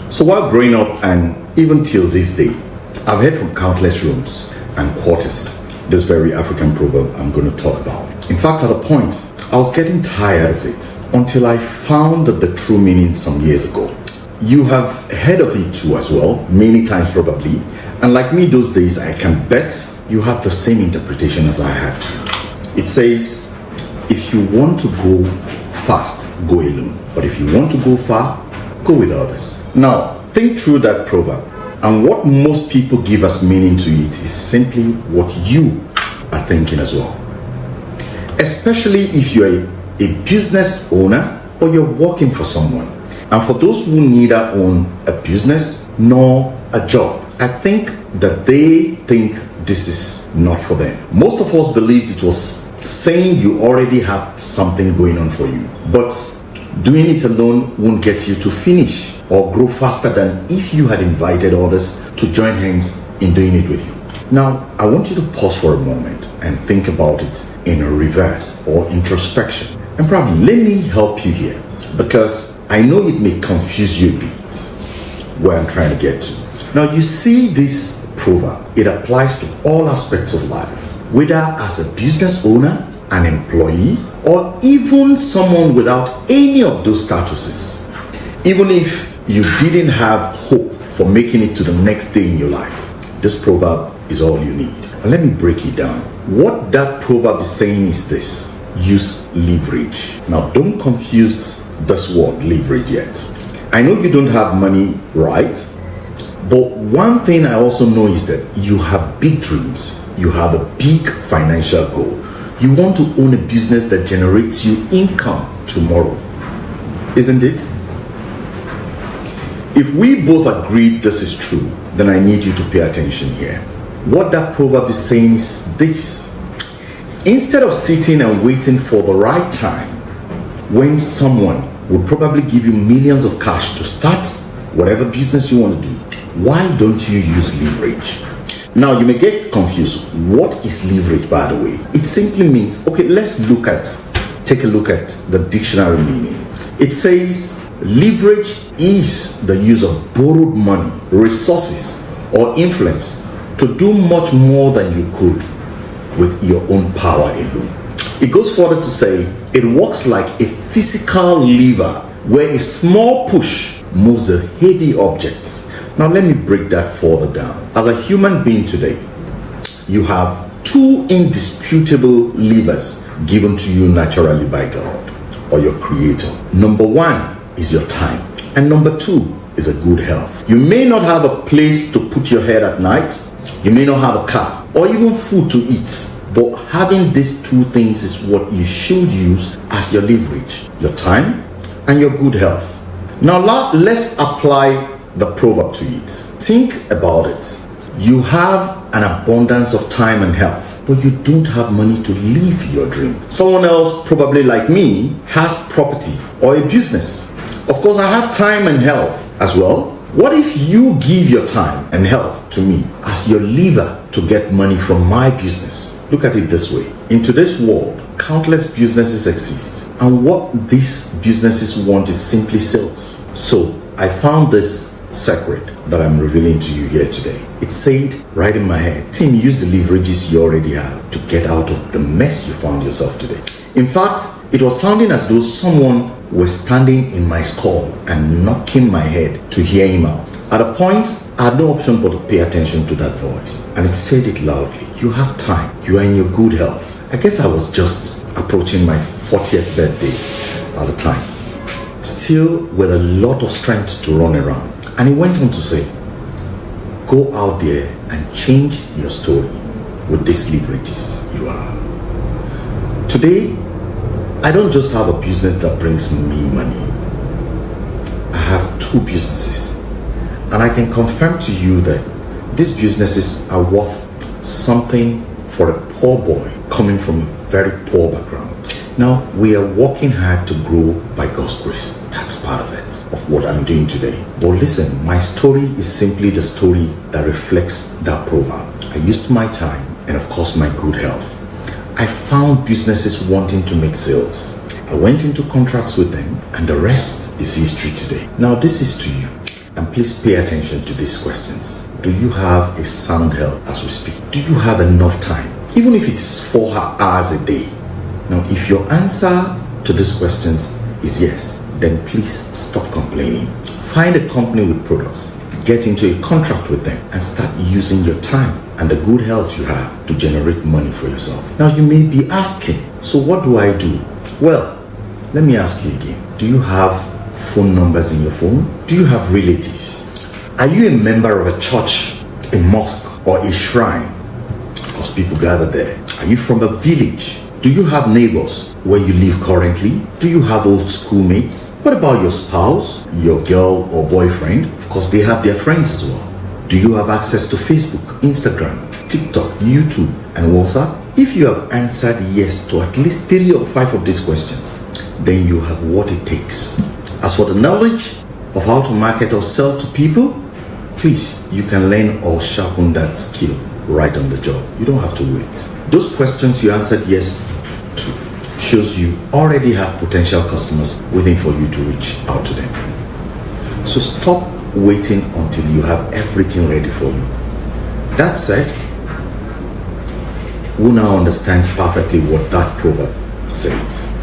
So while growing up and even till this day, I've heard from countless rooms and quarters this very African proverb I'm going to talk about. In fact, at a point, I was getting tired of it until I found the true meaning some years ago. You have heard of it too as well, many times probably. And like me those days, I can bet you have the same interpretation as I had too. It says, if you want to go fast, go alone. But if you want to go far, go with others. Now, think through that proverb. And what most people give as meaning to it is simply what you are thinking as well. Especially if you're a business owner or you're working for someone. And for those who neither own a business nor a job, I think that they think this is not for them. Most of us believed it was saying you already have something going on for you. But doing it alone won't get you to finish or grow faster than if you had invited others to join hands in doing it with you. Now, I want you to pause for a moment and think about it in a reverse or introspection. And probably let me help you here, because I know it may confuse you a bit where I'm trying to get to. Now, you see this proverb, it applies to all aspects of life, whether as a business owner, an employee, or even someone without any of those statuses. Even if you didn't have hope for making it to the next day in your life, this proverb is all you need. And let me break it down. What that proverb is saying is this: use leverage. Now, don't confuse this word leverage yet. I know you don't have money, right? But one thing I also know is that you have big dreams. You have a big financial goal. You want to own a business that generates you income tomorrow. Isn't it? If we both agree this is true, then I need you to pay attention here. What that proverb is saying is this: instead of sitting and waiting for the right time, when someone would probably give you millions of cash to start whatever business you want to do, why don't you use leverage? Now, you may get confused. What is leverage, by the way? It simply means, okay, take a look at the dictionary meaning. It says leverage is the use of borrowed money, resources, or influence to do much more than you could with your own power alone. It goes further to say it works like a physical lever where a small push moves a heavy object. Now, let me break that further down. As a human being today, you have two indisputable levers given to you naturally by God or your creator. Number one is your time, and number two is a good health. You may not have a place to put your head at night, you may not have a car or even food to eat, but having these two things is what you should use as your leverage: your time and your good health. Now, let's apply the proverb to it. Think about it. You have an abundance of time and health, but you don't have money to live your dream. Someone else, probably like me, has property or a business. Of course, I have time and health as well. What if you give your time and health to me as your lever to get money from my business? Look at it this way. In today's world, countless businesses exist, and what these businesses want is simply sales. So I found this secret that I'm revealing to you here today. It said right in my head, Tim, use the leverages you already have to get out of the mess you found yourself today. In fact, it was sounding as though someone was standing in my skull and knocking my head to hear him out. At a point, I had no option but to pay attention to that voice. And it said it loudly: you have time, you are in your good health. I guess I was just approaching my 40th birthday at the time, still with a lot of strength to run around. And he went on to say, go out there and change your story with these leverages you have. Today, I don't just have a business that brings me money. I have two businesses. And I can confirm to you that these businesses are worth something for a poor boy coming from a very poor background. Now, we are working hard to grow by God's grace. That's part of it, of what I'm doing today. But listen, my story is simply the story that reflects that proverb. I used my time and, of course, my good health. I found businesses wanting to make sales. I went into contracts with them, and the rest is history today. Now, this is to you. And please pay attention to these questions. Do you have a sound health as we speak? Do you have enough time? Even if it's 4 hours a day. Now, if your answer to these questions is yes, then please stop complaining. Find a company with products, get into a contract with them, and start using your time and the good health you have to generate money for yourself. Now, you may be asking, so what do I do? Well, let me ask you again. Do you have phone numbers in your phone? Do you have relatives? Are you a member of a church, a mosque, or a shrine? Of course, people gather there. Are you from a village? Do you have neighbors where you live currently? Do you have old schoolmates? What about your spouse, your girl or boyfriend? Of course, they have their friends as well. Do you have access to Facebook, Instagram, TikTok, YouTube, and WhatsApp? If you have answered yes to at least 3 or 5 of these questions, then you have what it takes. As for the knowledge of how to market or sell to people, please, you can learn or sharpen that skill right on the job. You don't have to wait. Those questions you answered yes to shows you already have potential customers waiting for you to reach out to them. So stop waiting until you have everything ready for you. That said, we now understand perfectly what that proverb says.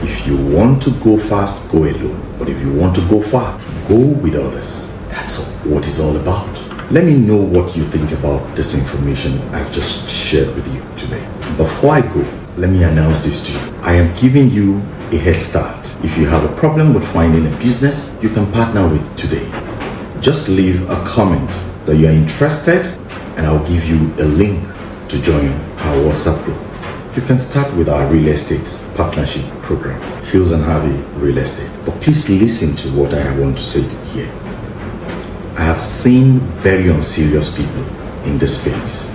If you want to go fast, go alone. But if you want to go far, go with others. That's what it's all about. Let me know what you think about this information I've just shared with you today. Before I go, let me announce this to you. I am giving you a head start. If you have a problem with finding a business you can partner with today, just leave a comment that you are interested and I'll give you a link to join our WhatsApp group. You can start with our real estate partnership program, Hills and Harvey Real Estate. But please listen to what I want to say here. I have seen very unserious people in this space.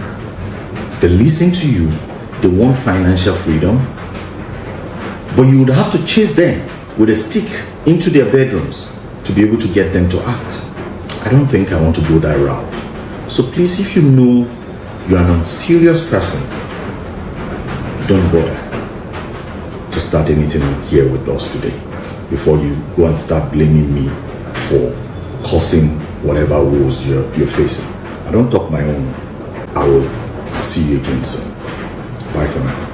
They listen to you, they want financial freedom, but you would have to chase them with a stick into their bedrooms to be able to get them to act. I don't think I want to go that route. So please, if you know you are an unserious person, don't bother to start anything here with us today before you go and start blaming me for causing whatever woes you're facing. I don't talk my own. I will see you again soon. Bye for now.